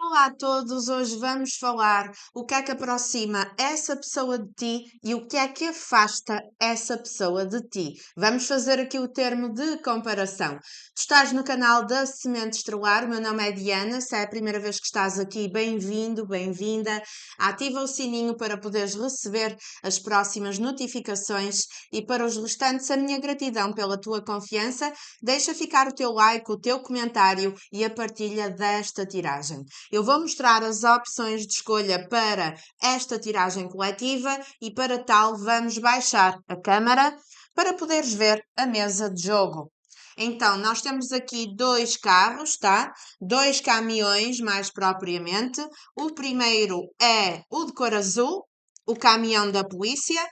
Olá a todos, hoje vamos falar o que é que aproxima essa pessoa de ti e o que é que afasta essa pessoa de ti. Vamos fazer aqui o termo de comparação. Tu estás no canal da Semente Estrelar, o meu nome é Diana, se é a primeira vez que estás aqui, bem-vindo, bem-vinda. Ativa o sininho para poderes receber as próximas notificações e para os restantes a minha gratidão pela tua confiança. Deixa ficar o teu like, o teu comentário e a partilha desta tiragem. Eu vou mostrar as opções de escolha para esta tiragem coletiva e para tal vamos baixar a câmara para poderes ver a mesa de jogo. Então, nós temos aqui dois carros, tá? Dois caminhões, mais propriamente. O primeiro é o de cor azul, o caminhão da polícia,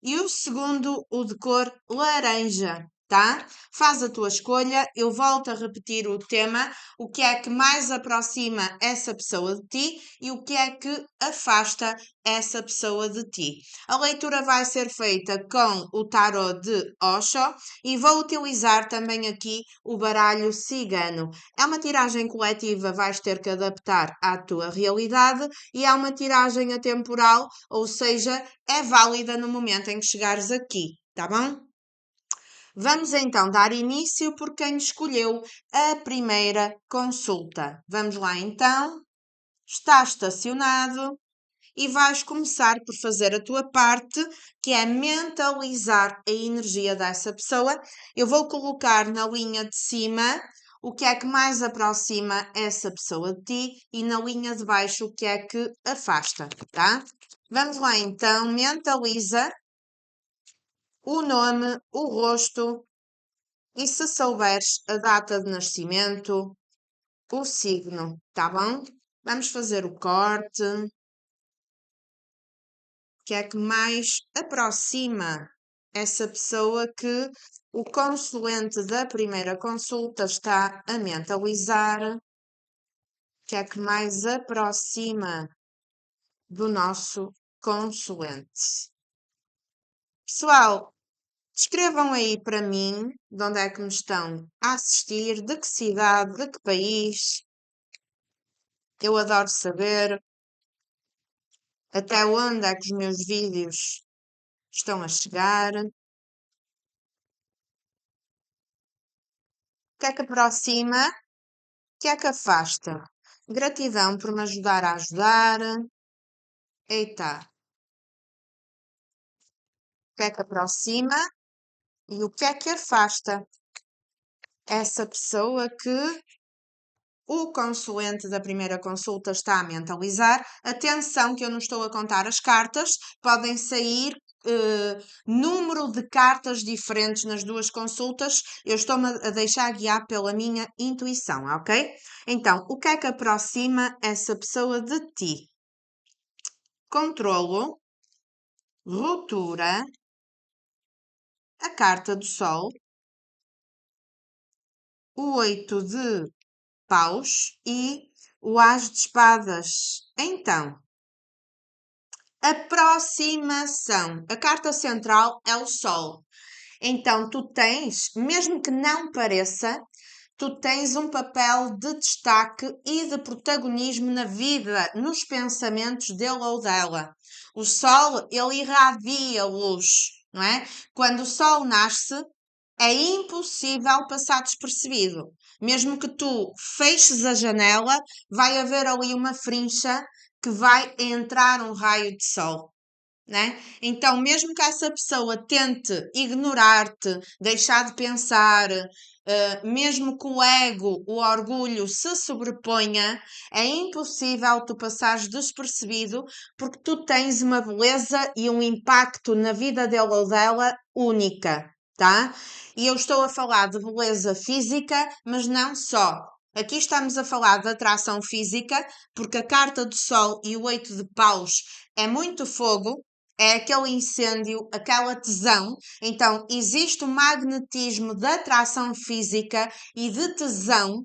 e o segundo, o de cor laranja, tá? Faz a tua escolha. Eu volto a repetir o tema: o que é que mais aproxima essa pessoa de ti e o que é que afasta essa pessoa de ti. A leitura vai ser feita com o tarot de Osho e vou utilizar também aqui o baralho cigano. É uma tiragem coletiva, vais ter que adaptar à tua realidade e é uma tiragem atemporal, ou seja, é válida no momento em que chegares aqui, tá bom? Vamos então dar início por quem escolheu a primeira consulta. Vamos lá então. Está estacionado e vais começar por fazer a tua parte, que é mentalizar a energia dessa pessoa. Eu vou colocar na linha de cima o que é que mais aproxima essa pessoa de ti e na linha de baixo o que é que afasta, tá? Vamos lá então, mentaliza o nome, o rosto e, se souberes, a data de nascimento, o signo, tá bom? Vamos fazer o corte. O que é que mais aproxima essa pessoa que o consulente da primeira consulta está a mentalizar? O que é que mais aproxima do nosso consulente? Pessoal, escrevam aí para mim de onde é que me estão a assistir, de que cidade, de que país. Eu adoro saber até onde é que os meus vídeos estão a chegar. O que é que aproxima? O que é que afasta? Gratidão por me ajudar a ajudar. Eita. O que é que aproxima? E o que é que afasta? Essa pessoa que o consulente da primeira consulta está a mentalizar. Atenção que eu não estou a contar as cartas, podem sair número de cartas diferentes nas duas consultas. Eu estou-me a deixar guiar pela minha intuição, ok? Então, o que é que aproxima essa pessoa de ti? Controlo, ruptura, a carta do sol, o 8 de paus e o as de espadas. Então, aproximação. A carta central é o sol. Então, tu tens, mesmo que não pareça, tu tens um papel de destaque e de protagonismo na vida, nos pensamentos dele ou dela. O sol, ele irradia luz, não é? Quando o sol nasce, é impossível passar despercebido. Mesmo que tu feches a janela, vai haver ali uma frincha que vai entrar um raio de sol. Né? Então, mesmo que essa pessoa tente ignorar-te, deixar de pensar, mesmo que o ego, o orgulho se sobreponha, é impossível tu passares despercebido porque tu tens uma beleza e um impacto na vida dele ou dela única, tá? E eu estou a falar de beleza física, mas não só. Aqui estamos a falar de atração física, porque a carta do Sol e o 8 de paus é muito fogo, é aquele incêndio, aquela tesão. Então, existe um magnetismo de atração física e de tesão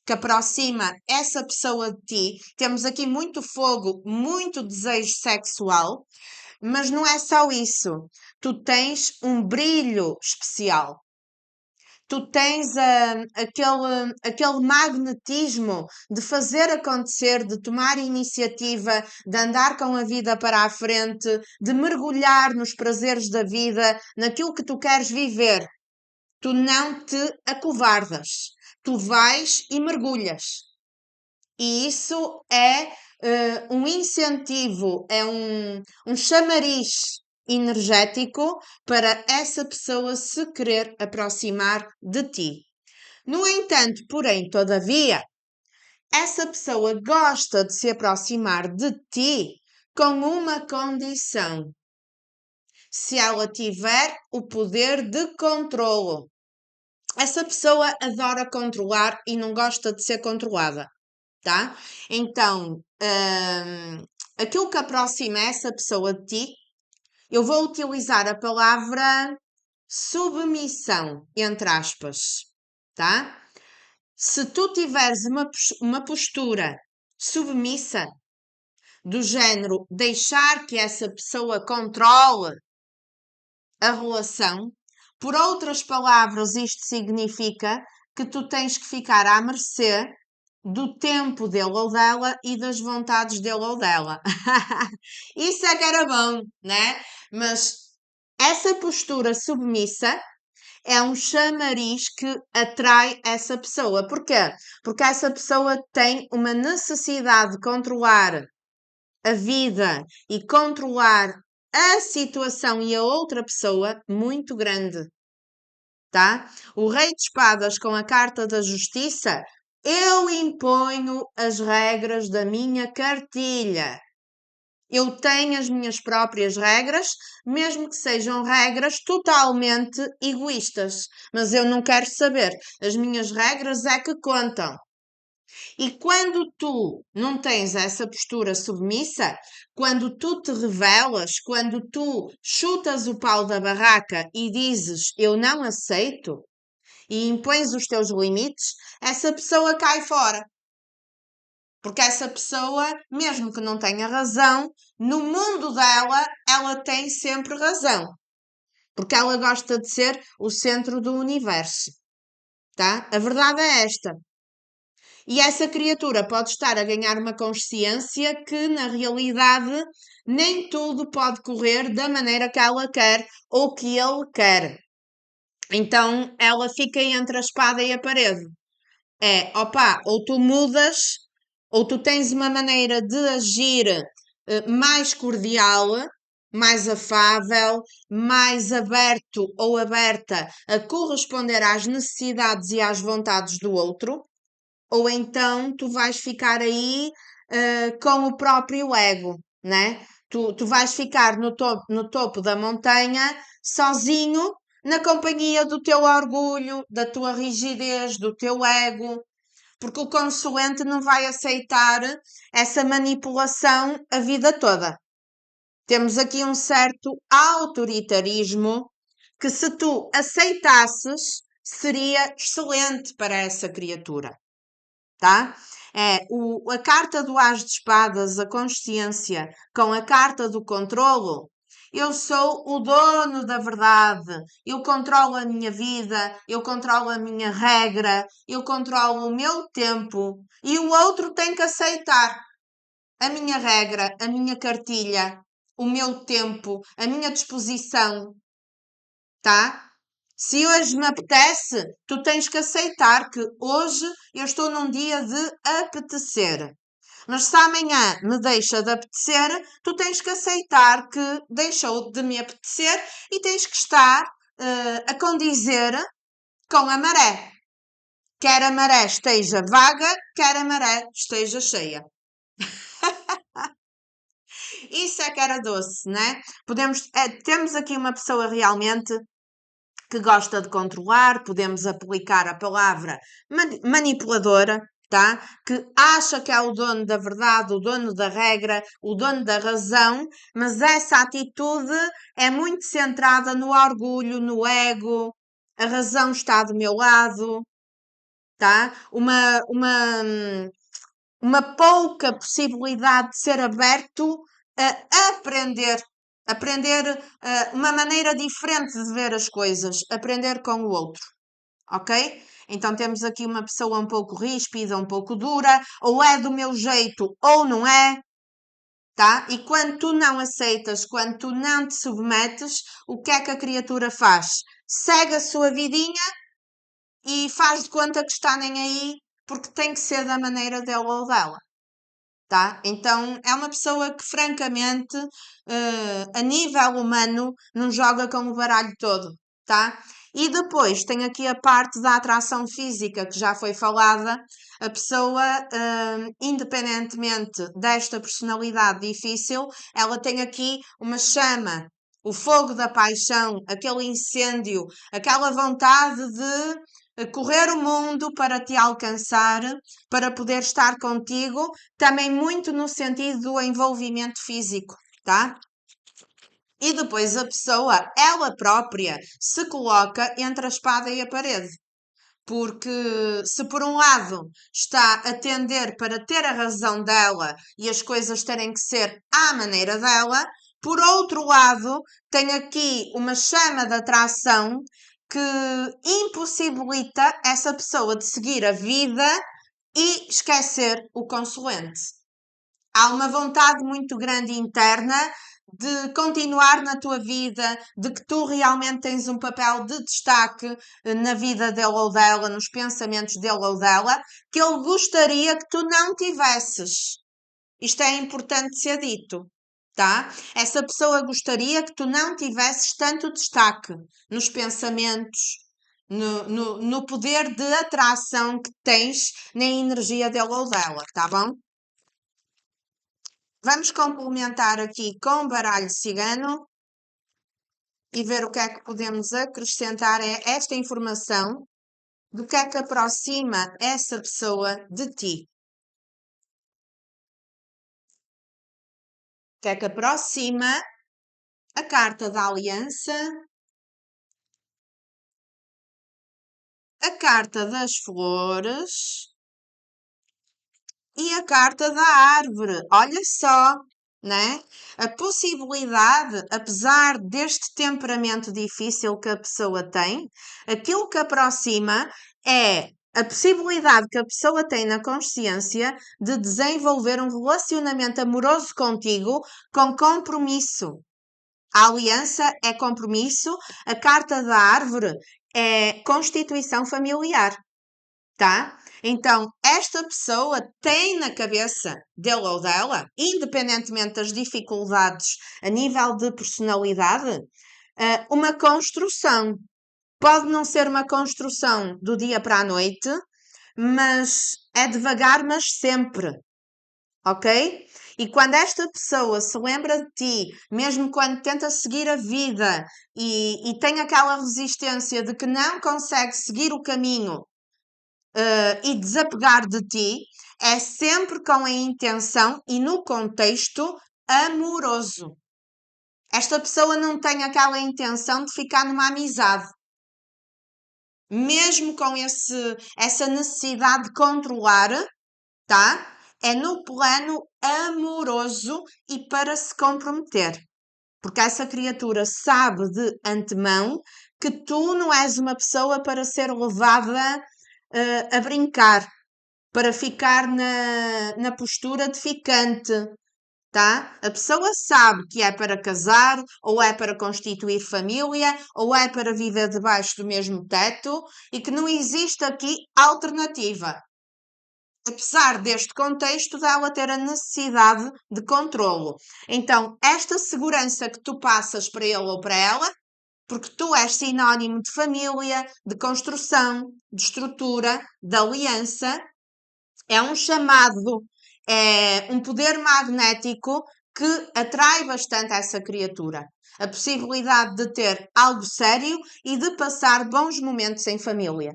que aproxima essa pessoa de ti. Temos aqui muito fogo, muito desejo sexual, mas não é só isso. Tu tens um brilho especial. tu tens aquele magnetismo de fazer acontecer, de tomar iniciativa, de andar com a vida para a frente, de mergulhar nos prazeres da vida, naquilo que tu queres viver. Tu não te acovardas, tu vais e mergulhas. E isso é um incentivo, é um chamariz energético para essa pessoa se querer aproximar de ti. No entanto, porém, todavia, essa pessoa gosta de se aproximar de ti com uma condição. Se ela tiver o poder de controlo. Essa pessoa adora controlar e não gosta de ser controlada, tá? Então, aquilo que aproxima essa pessoa de ti, eu vou utilizar a palavra submissão, entre aspas, tá? Se tu tiveres uma postura submissa, do género deixar que essa pessoa controle a relação, por outras palavras, isto significa que tu tens que ficar à mercê do tempo dele ou dela e das vontades dele ou dela. Isso é que era bom, né? Mas essa postura submissa é um chamariz que atrai essa pessoa. Porquê? Porque essa pessoa tem uma necessidade de controlar a vida e controlar a situação e a outra pessoa muito grande, tá? O Rei de Espadas com a carta da Justiça, eu imponho as regras da minha cartilha. Eu tenho as minhas próprias regras, mesmo que sejam regras totalmente egoístas, mas eu não quero saber. As minhas regras é que contam. E quando tu não tens essa postura submissa, quando tu te revelas, quando tu chutas o pau da barraca e dizes eu não aceito e impões os teus limites, essa pessoa cai fora. Porque essa pessoa, mesmo que não tenha razão, no mundo dela, ela tem sempre razão. Porque ela gosta de ser o centro do universo. Tá? A verdade é esta. E essa criatura pode estar a ganhar uma consciência que, na realidade, nem tudo pode correr da maneira que ela quer ou que ele quer. Então, ela fica entre a espada e a parede. É, opa, ou tu mudas, ou tu tens uma maneira de agir mais cordial, mais afável, mais aberto ou aberta a corresponder às necessidades e às vontades do outro, ou então tu vais ficar aí com o próprio ego, né? Tu vais ficar no topo da montanha sozinho, na companhia do teu orgulho, da tua rigidez, do teu ego, porque o consulente não vai aceitar essa manipulação a vida toda. Temos aqui um certo autoritarismo que, se tu aceitasses, seria excelente para essa criatura, tá? É a carta do As de Espadas, a consciência, com a carta do controlo. Eu sou o dono da verdade, eu controlo a minha vida, eu controlo a minha regra, eu controlo o meu tempo e o outro tem que aceitar a minha regra, a minha cartilha, o meu tempo, a minha disposição, tá? Se hoje me apetece, tu tens que aceitar que hoje eu estou num dia de apetecer. Mas se amanhã me deixa de apetecer, tu tens que aceitar que deixou de me apetecer e tens que estar a condizer com a maré. Quer a maré esteja vaga, quer a maré esteja cheia. Isso é que era doce, né? Temos aqui uma pessoa realmente que gosta de controlar, podemos aplicar a palavra manipuladora, tá? Que acha que é o dono da verdade, o dono da regra, o dono da razão, mas essa atitude é muito centrada no orgulho, no ego, a razão está do meu lado, tá? Uma pouca possibilidade de ser aberto a aprender uma maneira diferente de ver as coisas, aprender com o outro. ok? Então temos aqui uma pessoa um pouco ríspida, um pouco dura, ou é do meu jeito ou não é, tá? E quando tu não aceitas, quando tu não te submetes, o que é que a criatura faz? Segue a sua vidinha e faz de conta que está nem aí, porque tem que ser da maneira dele ou dela. Tá? Então é uma pessoa que, francamente, a nível humano, não joga com o baralho todo, tá? E depois tem aqui a parte da atração física que já foi falada. A pessoa, independentemente desta personalidade difícil, ela tem aqui uma chama, o fogo da paixão, aquele incêndio, aquela vontade de correr o mundo para te alcançar, para poder estar contigo, também muito no sentido do envolvimento físico, tá? E depois a pessoa, ela própria, se coloca entre a espada e a parede. Porque se por um lado está a tender para ter a razão dela e as coisas terem que ser à maneira dela, por outro lado, tem aqui uma chama de atração que impossibilita essa pessoa de seguir a vida e esquecer o consoante. Há uma vontade muito grande interna de continuar na tua vida, de que tu realmente tens um papel de destaque na vida dele ou dela, nos pensamentos dele ou dela, que ele gostaria que tu não tivesses. Isto é importante ser dito, tá? Essa pessoa gostaria que tu não tivesses tanto destaque nos pensamentos, no poder de atração que tens na energia dele ou dela, tá bom? Vamos complementar aqui com o baralho cigano e ver o que é que podemos acrescentar a esta informação do que é que aproxima essa pessoa de ti. O que é que aproxima a carta da aliança, a carta das flores e a carta da árvore. Olha só, né? A possibilidade, apesar deste temperamento difícil que a pessoa tem, aquilo que aproxima é a possibilidade que a pessoa tem na consciência de desenvolver um relacionamento amoroso contigo com compromisso. A aliança é compromisso, a carta da árvore é constituição familiar, tá? Então, esta pessoa tem na cabeça dele ou dela, independentemente das dificuldades a nível de personalidade, uma construção. Pode não ser uma construção do dia para a noite, mas é devagar, mas sempre, ok? E quando esta pessoa se lembra de ti, mesmo quando tenta seguir a vida e tem aquela resistência de que não consegue seguir o caminho e desapegar de ti, é sempre com a intenção e no contexto amoroso. Esta pessoa não tem aquela intenção de ficar numa amizade. Mesmo com essa necessidade de controlar, tá? É no plano amoroso e para se comprometer. Porque essa criatura sabe de antemão que tu não és uma pessoa para ser levada a brincar, para ficar na postura de ficante, tá? A pessoa sabe que é para casar, ou é para constituir família, ou é para viver debaixo do mesmo teto e que não existe aqui alternativa. Apesar deste contexto dela ter a necessidade de controlo. Então, esta segurança que tu passas para ele ou para ela, porque tu és sinónimo de família, de construção, de estrutura, de aliança, é um chamado, é um poder magnético que atrai bastante essa criatura. A possibilidade de ter algo sério e de passar bons momentos em família,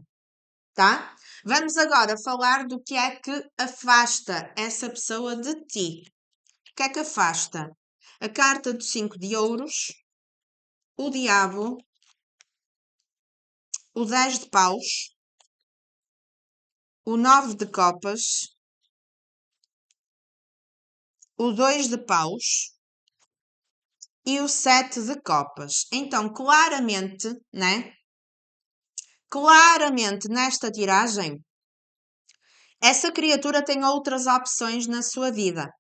tá? Vamos agora falar do que é que afasta essa pessoa de ti. O que é que afasta? A carta do 5 de ouros, o diabo, o 10 de paus, o 9 de copas, o 2 de paus e o 7 de copas. Então, claramente, né? claramente nesta tiragem, essa criatura tem outras opções na sua vida.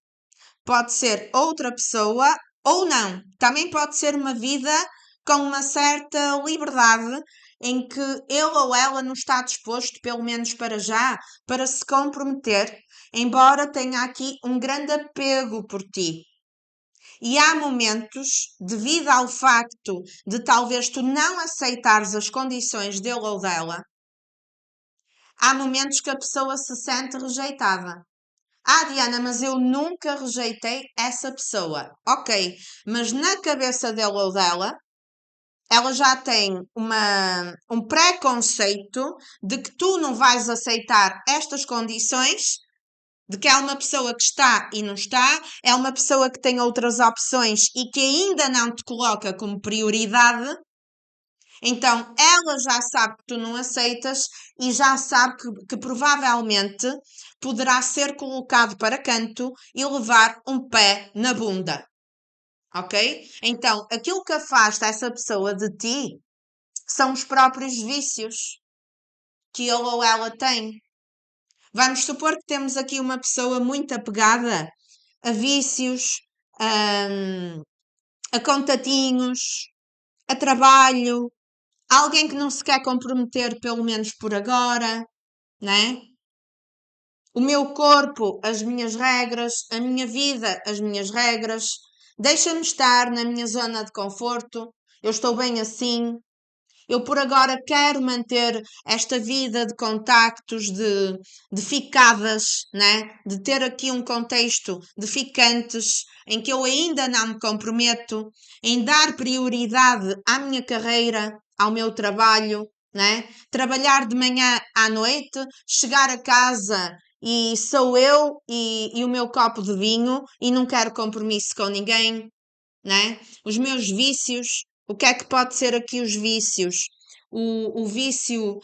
Pode ser outra pessoa ou não. Também pode ser uma vida com uma certa liberdade em que ele ou ela não está disposto, pelo menos para já, para se comprometer, embora tenha aqui um grande apego por ti. E há momentos, devido ao facto de talvez tu não aceitares as condições dele ou dela, há momentos que a pessoa se sente rejeitada. Ah, Diana, mas eu nunca rejeitei essa pessoa. Ok, mas na cabeça dele ou dela, ela já tem um preconceito de que tu não vais aceitar estas condições, de que é uma pessoa que está e não está, é uma pessoa que tem outras opções e que ainda não te coloca como prioridade. Então, ela já sabe que tu não aceitas e já sabe que provavelmente poderá ser colocado para canto e levar um pé na bunda. Ok? Então, aquilo que afasta essa pessoa de ti são os próprios vícios que ele ou ela tem. Vamos supor que temos aqui uma pessoa muito apegada a vícios, a contatinhos, a trabalho, alguém que não se quer comprometer, pelo menos por agora, né? O meu corpo, as minhas regras, a minha vida, as minhas regras. Deixa-me estar na minha zona de conforto. Eu estou bem assim. Eu por agora quero manter esta vida de contactos, de ficadas, né? De ter aqui um contexto de ficantes em que eu ainda não me comprometo, em dar prioridade à minha carreira, ao meu trabalho, né? Trabalhar de manhã à noite, chegar a casa e sou eu e o meu copo de vinho e não quero compromisso com ninguém, né? Os meus vícios, o que é que pode ser aqui os vícios? O vício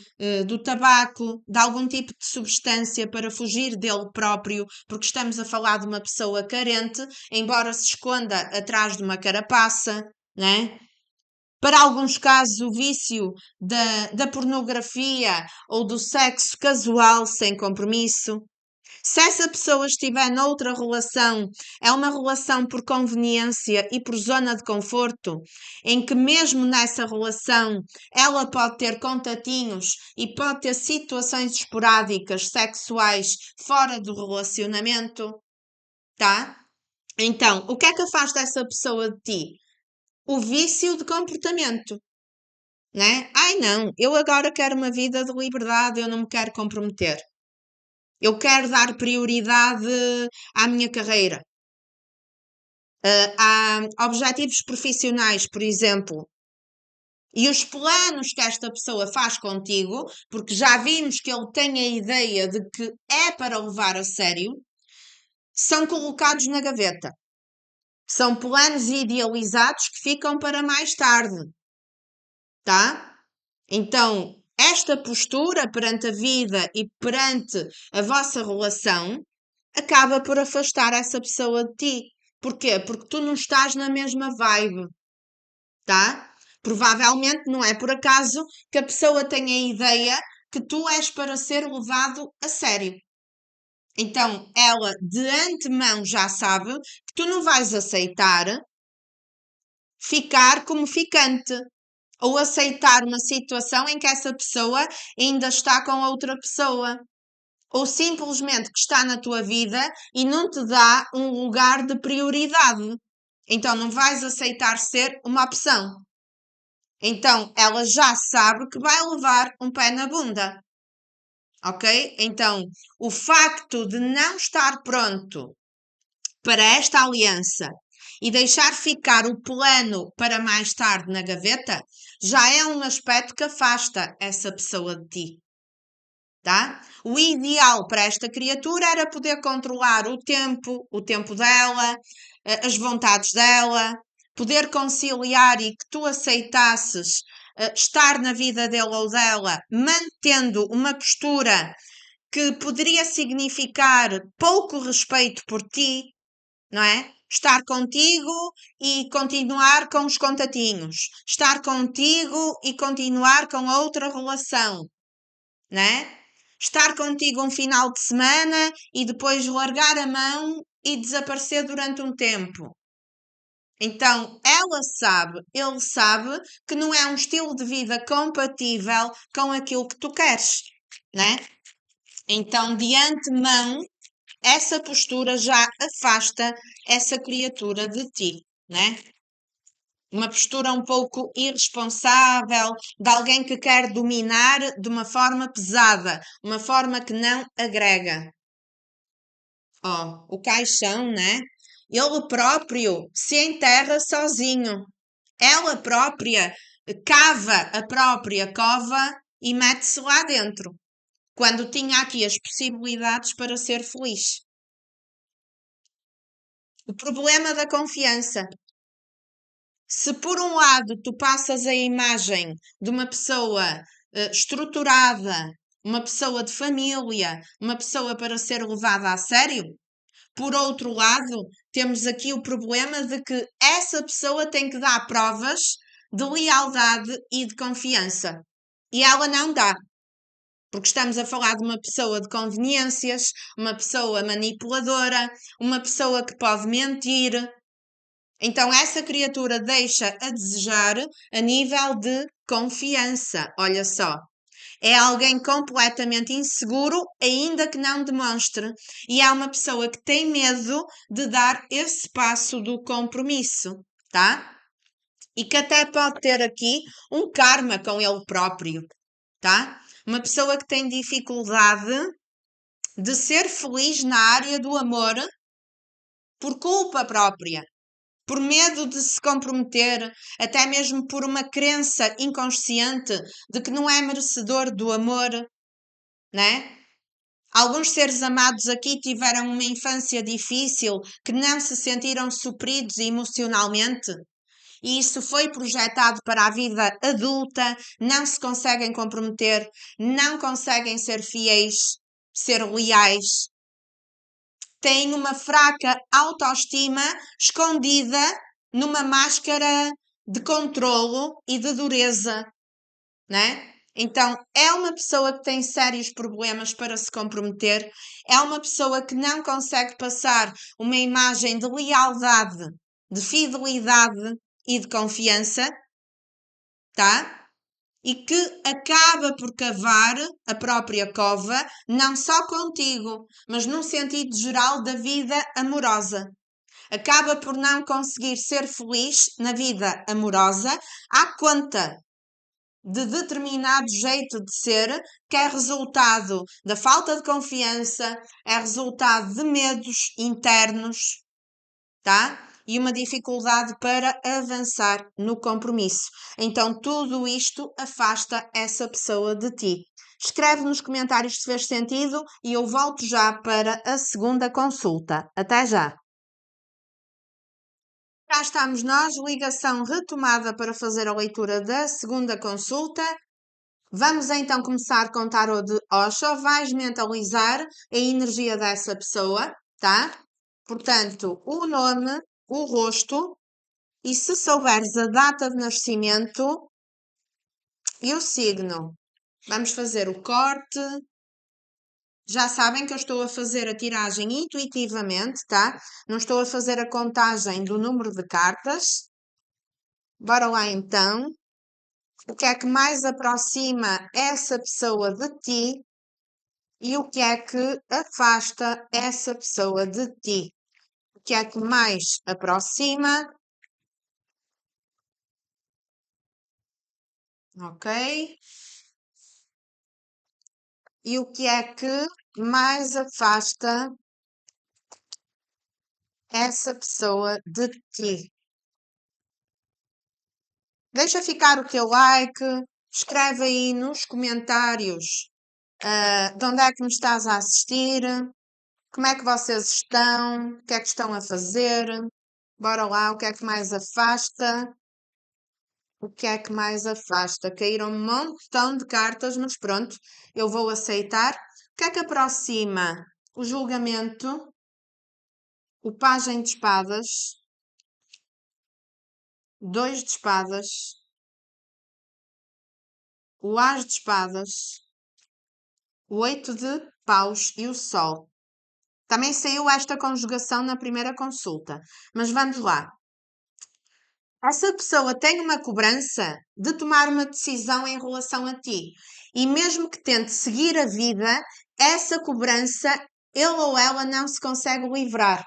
do tabaco, de algum tipo de substância para fugir dele próprio, porque estamos a falar de uma pessoa carente, embora se esconda atrás de uma carapaça, né? Para alguns casos, o vício da pornografia ou do sexo casual sem compromisso. Se essa pessoa estiver noutra relação, é uma relação por conveniência e por zona de conforto, em que mesmo nessa relação ela pode ter contatinhos e pode ter situações esporádicas sexuais fora do relacionamento, tá? Então, o que é que afasta essa pessoa de ti? O vício de comportamento, né? Ai não, eu agora quero uma vida de liberdade, eu não me quero comprometer. Eu quero dar prioridade à minha carreira. Há objetivos profissionais, por exemplo, e os planos que esta pessoa faz contigo, porque já vimos que ele tem a ideia de que é para levar a sério, são colocados na gaveta. São planos idealizados que ficam para mais tarde, tá? Então, esta postura perante a vida e perante a vossa relação acaba por afastar essa pessoa de ti. Porquê? Porque tu não estás na mesma vibe, tá? Provavelmente não é por acaso que a pessoa tem a ideia que tu és para ser levado a sério. Então, ela de antemão já sabe que tu não vais aceitar ficar como ficante ou aceitar uma situação em que essa pessoa ainda está com outra pessoa. Ou simplesmente que está na tua vida e não te dá um lugar de prioridade. Então não vais aceitar ser uma opção. Então ela já sabe que vai levar um pé na bunda. Ok? Então o facto de não estar pronto para esta aliança e deixar ficar o plano para mais tarde na gaveta já é um aspecto que afasta essa pessoa de ti. Tá? O ideal para esta criatura era poder controlar o tempo dela, as vontades dela, poder conciliar e que tu aceitasses estar na vida dele ou dela, mantendo uma postura que poderia significar pouco respeito por ti, não é? Estar contigo e continuar com os contatinhos. Estar contigo e continuar com outra relação, né? Estar contigo um final de semana e depois largar a mão e desaparecer durante um tempo. Então, ela sabe, ele sabe que não é um estilo de vida compatível com aquilo que tu queres, né? Então, de antemão, essa postura já afasta essa criatura de ti, né? Uma postura um pouco irresponsável, de alguém que quer dominar de uma forma pesada, uma forma que não agrega. Ó, o caixão, né? Ele próprio se enterra sozinho. Ela própria cava a própria cova e mete-se lá dentro, quando tinha aqui as possibilidades para ser feliz. O problema da confiança. Se por um lado tu passas a imagem de uma pessoa estruturada, uma pessoa de família, uma pessoa para ser levada a sério, por outro lado, temos aqui o problema de que essa pessoa tem que dar provas de lealdade e de confiança. E ela não dá. Porque estamos a falar de uma pessoa de conveniências, uma pessoa manipuladora, uma pessoa que pode mentir. Então, essa criatura deixa a desejar a nível de confiança. Olha só. É alguém completamente inseguro, ainda que não demonstre, e é uma pessoa que tem medo de dar esse passo do compromisso, tá? E que até pode ter aqui um karma com ele próprio, tá? Uma pessoa que tem dificuldade de ser feliz na área do amor por culpa própria, por medo de se comprometer, até mesmo por uma crença inconsciente de que não é merecedor do amor, né? Alguns seres amados aqui tiveram uma infância difícil, que não se sentiram supridos emocionalmente, e isso foi projetado para a vida adulta, não se conseguem comprometer, não conseguem ser fiéis, ser leais, têm uma fraca autoestima escondida numa máscara de controlo e de dureza, né? Então, é uma pessoa que tem sérios problemas para se comprometer, é uma pessoa que não consegue passar uma imagem de lealdade, de fidelidade e de confiança, tá? E que acaba por cavar a própria cova, não só contigo, mas num sentido geral da vida amorosa. Acaba por não conseguir ser feliz na vida amorosa à conta de determinado jeito de ser, que é resultado da falta de confiança, é resultado de medos internos, tá? E uma dificuldade para avançar no compromisso. Então, tudo isto afasta essa pessoa de ti. Escreve nos comentários se fez sentido e eu volto já para a segunda consulta. Até já! Já estamos nós, ligação retomada para fazer a leitura da segunda consulta. Vamos então começar com o tarot de Osho. Vais mentalizar a energia dessa pessoa, tá? Portanto, o nome, o rosto e, se souberes a data de nascimento e o signo. Vamos fazer o corte. Já sabem que eu estou a fazer a tiragem intuitivamente, tá? Não estou a fazer a contagem do número de cartas. Bora lá então. O que é que mais aproxima essa pessoa de ti e o que é que afasta essa pessoa de ti? O que é que mais aproxima? Ok? E o que é que mais afasta essa pessoa de ti? Deixa ficar o teu like, escreve aí nos comentários de onde é que me estás a assistir, como é que vocês estão, o que é que estão a fazer. Bora lá, o que é que mais afasta? O que é que mais afasta? Caíram um montão de cartas, mas pronto, eu vou aceitar. O que é que aproxima? O julgamento, o pajem de espadas, 2 de espadas, o as de espadas, o 8 de paus e o sol. Também saiu esta conjugação na primeira consulta, mas vamos lá. Essa pessoa tem uma cobrança de tomar uma decisão em relação a ti. E mesmo que tente seguir a vida, essa cobrança, ele ou ela não se consegue livrar.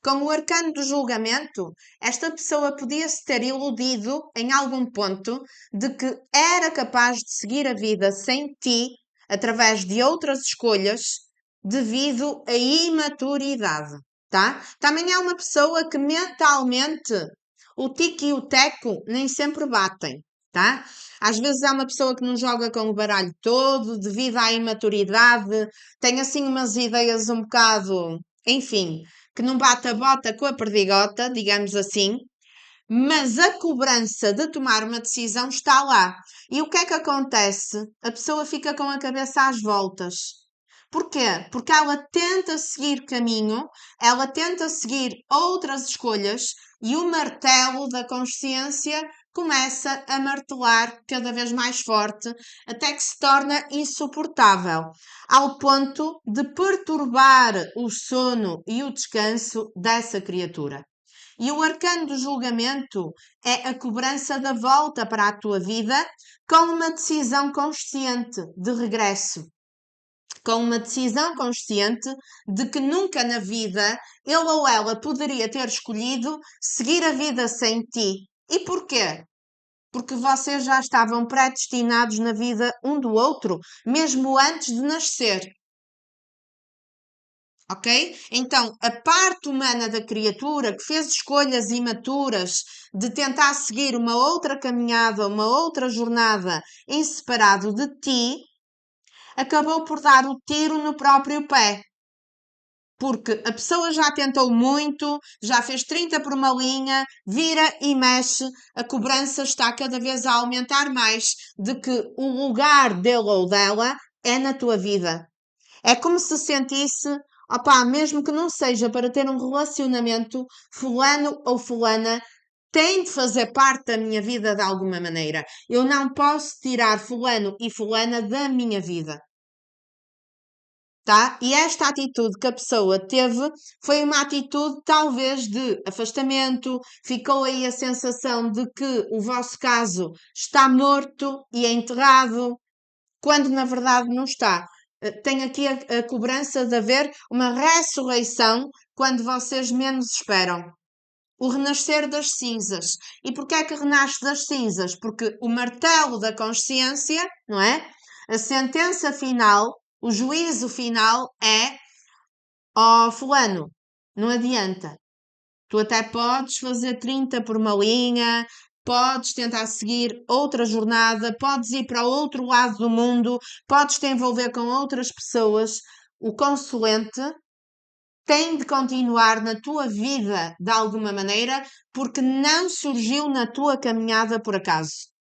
Com o arcano do julgamento, esta pessoa podia-se ter iludido em algum ponto de que era capaz de seguir a vida sem ti, através de outras escolhas, devido à imaturidade, tá? Também é uma pessoa que mentalmente o tique e o teco nem sempre batem, tá? Às vezes é uma pessoa que não joga com o baralho todo, devido à imaturidade, tem assim umas ideias um bocado, enfim, que não bate a bota com a perdigota, digamos assim, mas a cobrança de tomar uma decisão está lá. E o que é que acontece? A pessoa fica com a cabeça às voltas. Porquê? Porque ela tenta seguir caminho, ela tenta seguir outras escolhas e o martelo da consciência começa a martelar cada vez mais forte, até que se torna insuportável, ao ponto de perturbar o sono e o descanso dessa criatura. E o arcano do julgamento é a cobrança da volta para a tua vida com uma decisão consciente de regresso. Com uma decisão consciente de que nunca na vida ele ou ela poderia ter escolhido seguir a vida sem ti. E porquê? Porque vocês já estavam predestinados na vida um do outro, mesmo antes de nascer. Ok? Então, a parte humana da criatura que fez escolhas imaturas de tentar seguir uma outra caminhada, uma outra jornada em separado de ti, acabou por dar o tiro no próprio pé. Porque a pessoa já tentou muito, já fez 30 por uma linha, vira e mexe, a cobrança está cada vez a aumentar mais de que o lugar dele ou dela é na tua vida. É como se sentisse, opá, mesmo que não seja para ter um relacionamento, fulano ou fulana tem de fazer parte da minha vida de alguma maneira. Eu não posso tirar fulano e fulana da minha vida. Tá? E esta atitude que a pessoa teve foi uma atitude talvez de afastamento, ficou aí a sensação de que o vosso caso está morto e enterrado, quando na verdade não está. Tem aqui a cobrança de haver uma ressurreição quando vocês menos esperam. O renascer das cinzas. E porquê é que renasce das cinzas? Porque o martelo da consciência, não é? A sentença final, o juízo final é: ó fulano, não adianta. Tu até podes fazer 30 por uma linha, podes tentar seguir outra jornada, podes ir para outro lado do mundo, podes te envolver com outras pessoas. O consulente tem de continuar na tua vida de alguma maneira, porque não surgiu na tua caminhada por acaso.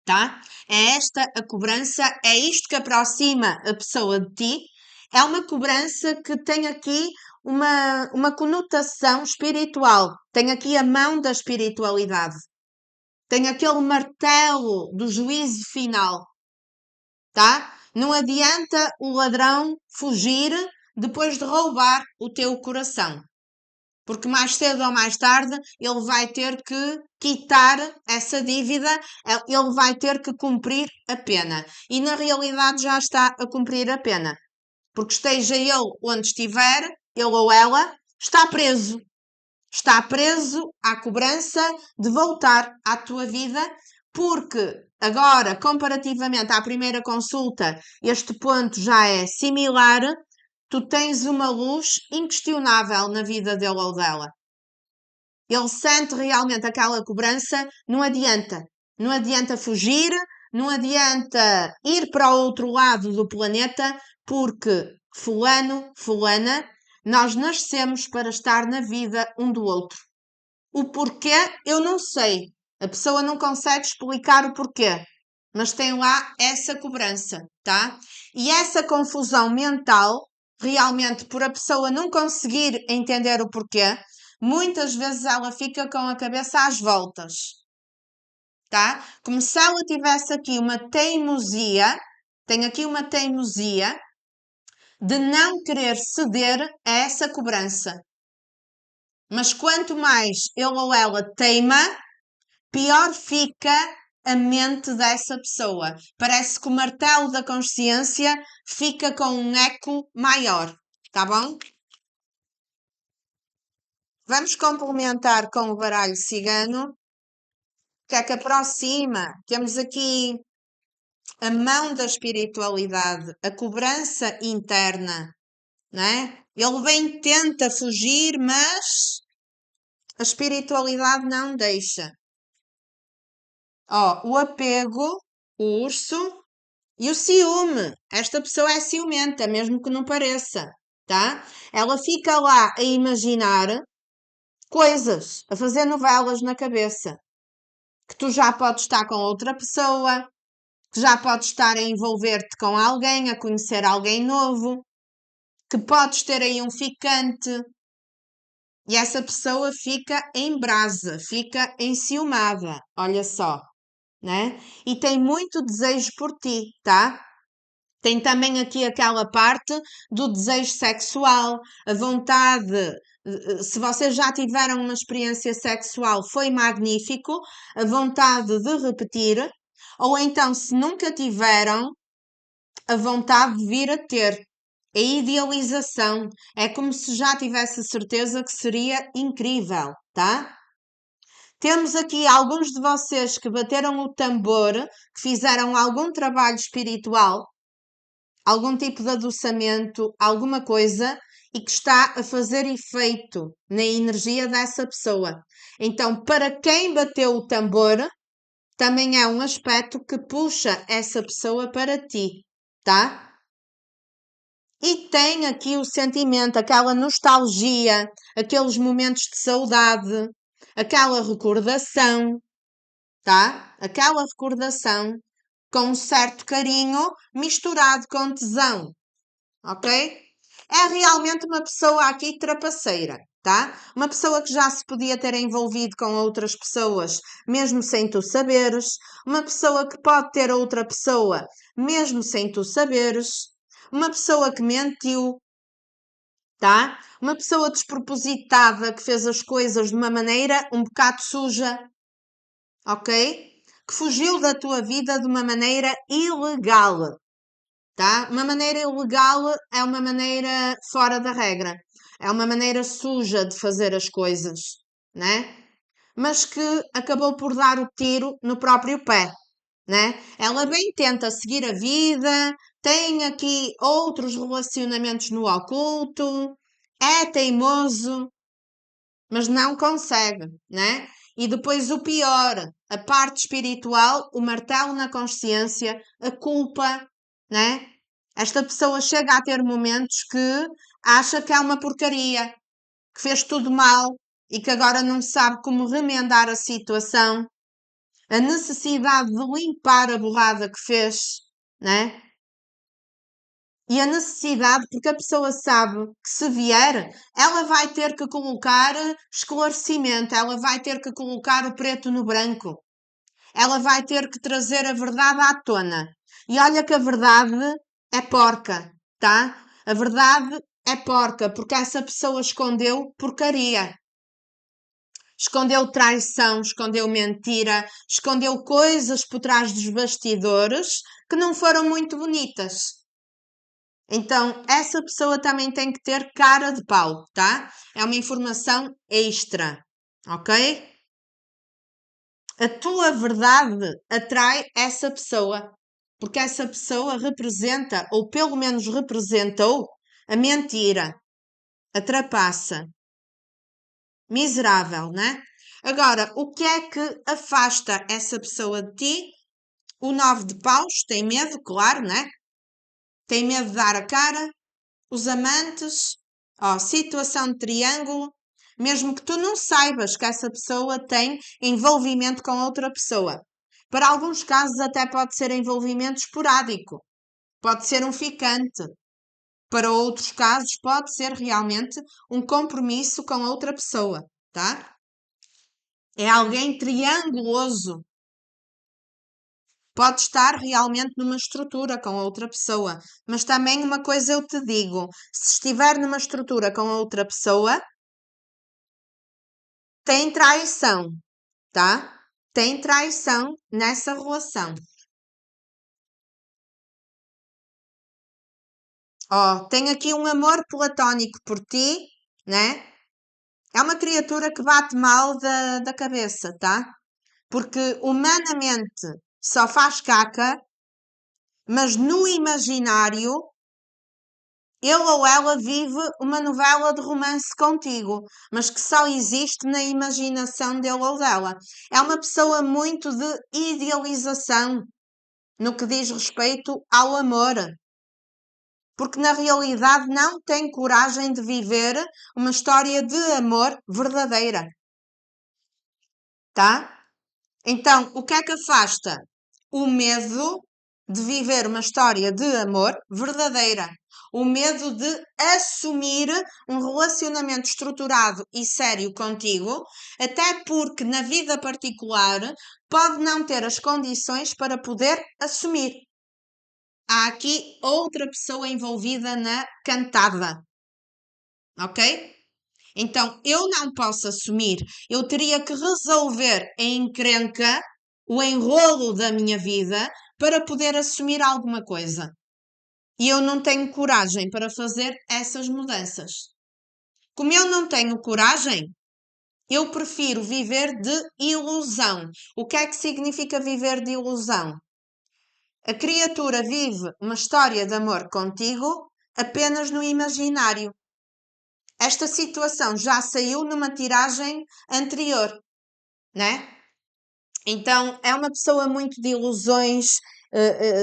Tá? É esta a cobrança, é isto que aproxima a pessoa de ti. É uma cobrança que tem aqui uma conotação espiritual. Tem aqui a mão da espiritualidade. Tem aquele martelo do juízo final. Tá? Não adianta o ladrão fugir depois de roubar o teu coração. Porque mais cedo ou mais tarde ele vai ter que quitar essa dívida, ele vai ter que cumprir a pena. E na realidade já está a cumprir a pena. Porque esteja ele onde estiver, ele ou ela está preso. Está preso à cobrança de voltar à tua vida, porque agora, comparativamente à primeira consulta, este ponto já é similar. Tu tens uma luz inquestionável na vida dele ou dela. Ele sente realmente aquela cobrança, não adianta. Não adianta fugir, não adianta ir para o outro lado do planeta, porque fulano, fulana, nós nascemos para estar na vida um do outro. O porquê, eu não sei. A pessoa não consegue explicar o porquê, mas tem lá essa cobrança, tá? E essa confusão mental realmente por a pessoa não conseguir entender o porquê, muitas vezes ela fica com a cabeça às voltas, tá? Como se ela tivesse aqui uma teimosia, tem aqui uma teimosia de não querer ceder a essa cobrança. Mas quanto mais ele ou ela teima, pior fica a mente dessa pessoa. Parece que o martelo da consciência fica com um eco maior, tá bom? Vamos complementar com o baralho cigano. O que é que aproxima? Temos aqui a mão da espiritualidade, a cobrança interna, né? Ele bem tenta fugir, mas a espiritualidade não deixa. Ó, o apego, o urso e o ciúme. Esta pessoa é ciumenta, mesmo que não pareça, tá? Ela fica lá a imaginar coisas, a fazer novelas na cabeça. Que tu já podes estar com outra pessoa, que já podes estar a envolver-te com alguém, a conhecer alguém novo, que podes ter aí um ficante. E essa pessoa fica em brasa, fica enciumada, olha só, né? E tem muito desejo por ti, tá? Tem também aqui aquela parte do desejo sexual, a vontade. Se vocês já tiveram uma experiência sexual, foi magnífico, a vontade de repetir, ou então, se nunca tiveram, a vontade de vir a ter. A idealização é como se já tivesse certeza que seria incrível, tá? Temos aqui alguns de vocês que bateram o tambor, que fizeram algum trabalho espiritual, algum tipo de adoçamento, alguma coisa, e que está a fazer efeito na energia dessa pessoa. Então, para quem bateu o tambor, também é um aspecto que puxa essa pessoa para ti, tá? E tem aqui o sentimento, aquela nostalgia, aqueles momentos de saudade, aquela recordação, tá? Aquela recordação com um certo carinho misturado com tesão, ok? É realmente uma pessoa aqui trapaceira, tá? Uma pessoa que já se podia ter envolvido com outras pessoas, mesmo sem tu saberes. Uma pessoa que pode ter outra pessoa, mesmo sem tu saberes. Uma pessoa que mentiu, tá? Uma pessoa despropositada que fez as coisas de uma maneira um bocado suja, ok? Que fugiu da tua vida de uma maneira ilegal, tá? Uma maneira ilegal é uma maneira fora da regra, é uma maneira suja de fazer as coisas, né? Mas que acabou por dar o tiro no próprio pé, né? Ela bem tenta seguir a vida, tem aqui outros relacionamentos no oculto, é teimoso, mas não consegue, né? E depois o pior, a parte espiritual, o martelo na consciência, a culpa, né? Esta pessoa chega a ter momentos que acha que é uma porcaria, que fez tudo mal e que agora não sabe como remendar a situação, a necessidade de limpar a borrada que fez, né? E a necessidade, porque a pessoa sabe que se vier, ela vai ter que colocar esclarecimento, ela vai ter que colocar o preto no branco, ela vai ter que trazer a verdade à tona. E olha que a verdade é porca, tá? A verdade é porca, porque essa pessoa escondeu porcaria. Escondeu traição, escondeu mentira, escondeu coisas por trás dos bastidores que não foram muito bonitas. Então, essa pessoa também tem que ter cara de pau, tá? É uma informação extra, ok? A tua verdade atrai essa pessoa, porque essa pessoa representa, ou pelo menos representou, a mentira, a trapaça, miserável, né? Agora, o que é que afasta essa pessoa de ti? O 9 de paus tem medo, claro, né? Tem medo de dar a cara. Os amantes, ó, situação de triângulo, mesmo que tu não saibas que essa pessoa tem envolvimento com outra pessoa. Para alguns casos até pode ser envolvimento esporádico, pode ser um ficante, Para outros casos, pode ser realmente um compromisso com outra pessoa, tá? É alguém trianguloso. Pode estar realmente numa estrutura com outra pessoa, mas também uma coisa eu te digo: se estiver numa estrutura com outra pessoa, tem traição, tá? Tem traição nessa relação. Ó, tem aqui um amor platónico por ti, né? É uma criatura que bate mal da cabeça, tá? Porque humanamente só faz caca, mas no imaginário ele ou ela vive uma novela de romance contigo, mas que só existe na imaginação dele ou dela. É uma pessoa muito de idealização no que diz respeito ao amor, porque na realidade não tem coragem de viver uma história de amor verdadeira, tá? Então, o que é que afasta? O medo de viver uma história de amor verdadeira. O medo de assumir um relacionamento estruturado e sério contigo, até porque na vida particular pode não ter as condições para poder assumir. Há aqui outra pessoa envolvida na cantada, ok? Então, eu não posso assumir, eu teria que resolver a encrenca, o enrolo da minha vida, para poder assumir alguma coisa. E eu não tenho coragem para fazer essas mudanças. Como eu não tenho coragem, eu prefiro viver de ilusão. O que é que significa viver de ilusão? A criatura vive uma história de amor contigo apenas no imaginário. Esta situação já saiu numa tiragem anterior, né? Então é uma pessoa muito de ilusões,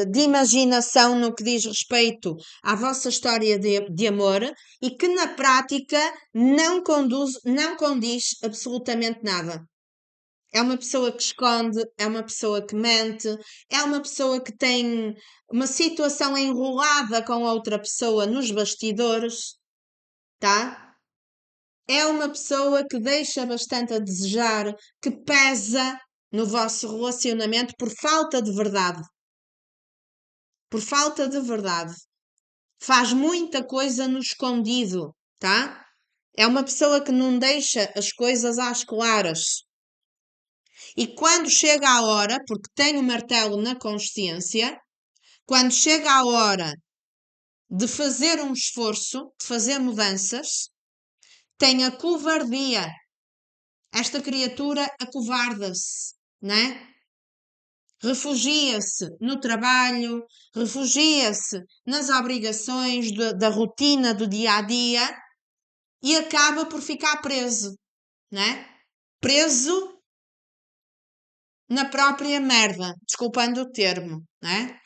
de imaginação no que diz respeito à vossa história de amor e que na prática não condiz absolutamente nada. É uma pessoa que esconde, é uma pessoa que mente, é uma pessoa que tem uma situação enrolada com outra pessoa nos bastidores, tá? É uma pessoa que deixa bastante a desejar, que pesa no vosso relacionamento por falta de verdade. Por falta de verdade. Faz muita coisa no escondido, tá? É uma pessoa que não deixa as coisas às claras. E quando chega a hora, porque tem o martelo na consciência, quando chega a hora de fazer um esforço, de fazer mudanças, tem a covardia. Esta criatura acovarda-se, né? Refugia-se no trabalho, refugia-se nas obrigações da rotina do dia a dia e acaba por ficar preso, né? Preso na própria merda, desculpando o termo, né?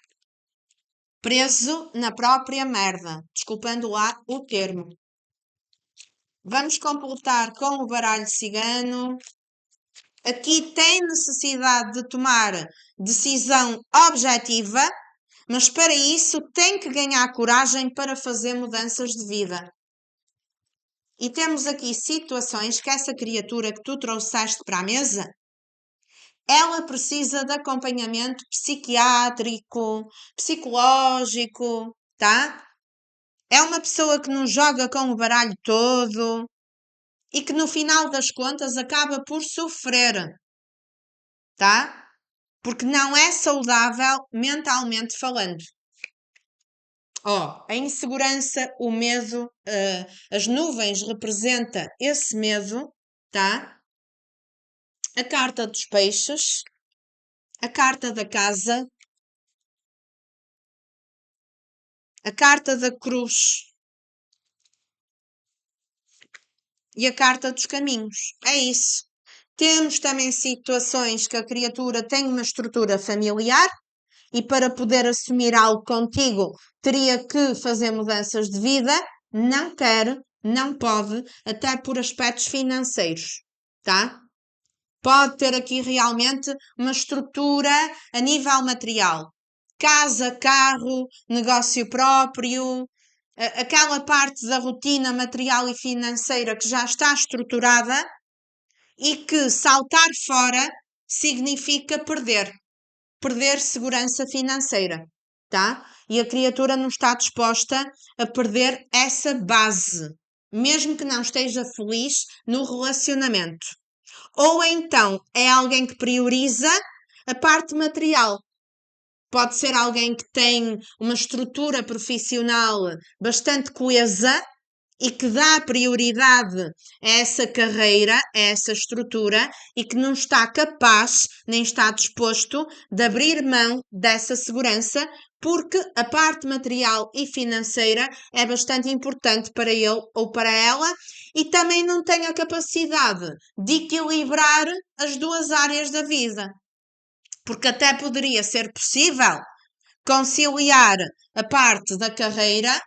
Preso na própria merda, desculpando lá o termo. Vamos completar com o baralho cigano. Aqui tem necessidade de tomar decisão objetiva, mas para isso tem que ganhar coragem para fazer mudanças de vida. E temos aqui situações que essa criatura que tu trouxeste para a mesa, ela precisa de acompanhamento psiquiátrico, psicológico, tá? É uma pessoa que não joga com o baralho todo e que no final das contas acaba por sofrer, tá? Porque não é saudável mentalmente falando. Ó, a insegurança, o medo, as nuvens representa esse medo, tá? A carta dos peixes, a carta da casa, a carta da cruz e a carta dos caminhos. É isso. Temos também situações que a criatura tem uma estrutura familiar e para poder assumir algo contigo teria que fazer mudanças de vida. Não quer, não pode, até por aspectos financeiros, tá? Pode ter aqui realmente uma estrutura a nível material. Casa, carro, negócio próprio, aquela parte da rotina material e financeira que já está estruturada e que saltar fora significa perder segurança financeira, tá? E a criatura não está disposta a perder essa base, mesmo que não esteja feliz no relacionamento. Ou então é alguém que prioriza a parte material. Pode ser alguém que tem uma estrutura profissional bastante coesa e que dá prioridade a essa carreira, a essa estrutura e que não está capaz nem está disposto de abrir mão dessa segurança, porque a parte material e financeira é bastante importante para ele ou para ela e também não tem a capacidade de equilibrar as duas áreas da vida. Porque até poderia ser possível conciliar a parte da carreira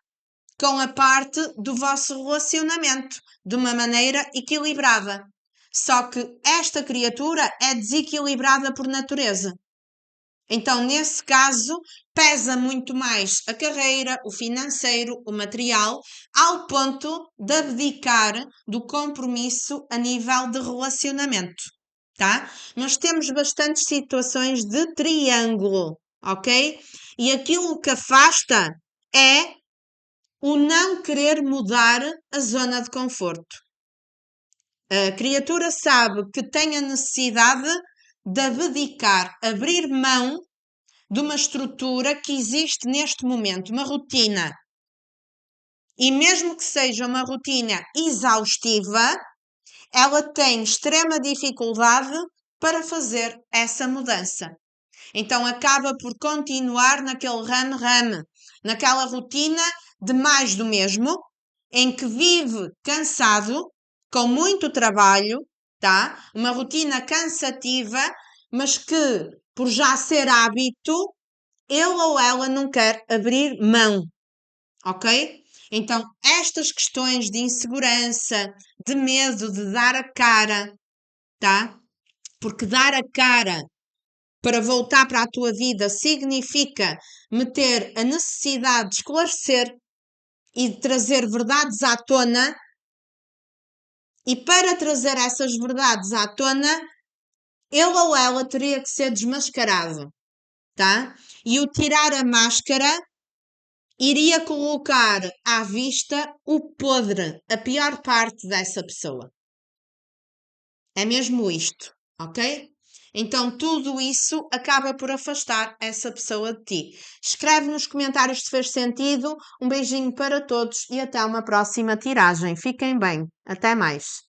com a parte do vosso relacionamento de uma maneira equilibrada. Só que esta criatura é desequilibrada por natureza. Então, nesse caso, pesa muito mais a carreira, o financeiro, o material, ao ponto de abdicar do compromisso a nível de relacionamento, tá? Nós temos bastantes situações de triângulo, ok? E aquilo que afasta é o não querer mudar a zona de conforto. A criatura sabe que tem a necessidade de abdicar, abrir mão de uma estrutura que existe neste momento, uma rotina. E mesmo que seja uma rotina exaustiva, ela tem extrema dificuldade para fazer essa mudança. Então acaba por continuar naquele rame-rame, naquela rotina de mais do mesmo, em que vive cansado, com muito trabalho, tá? Uma rotina cansativa, mas que, por já ser hábito, ele ou ela não quer abrir mão, ok? Então, estas questões de insegurança, de medo de dar a cara, tá? Porque dar a cara para voltar para a tua vida significa meter a necessidade de esclarecer e de trazer verdades à tona, e para trazer essas verdades à tona, ele ou ela teria que ser desmascarado, tá? E o tirar a máscara iria colocar à vista o podre, a pior parte dessa pessoa. É mesmo isto, ok? Então tudo isso acaba por afastar essa pessoa de ti. Escreve nos comentários se fez sentido. Um beijinho para todos e até uma próxima tiragem. Fiquem bem. Até mais.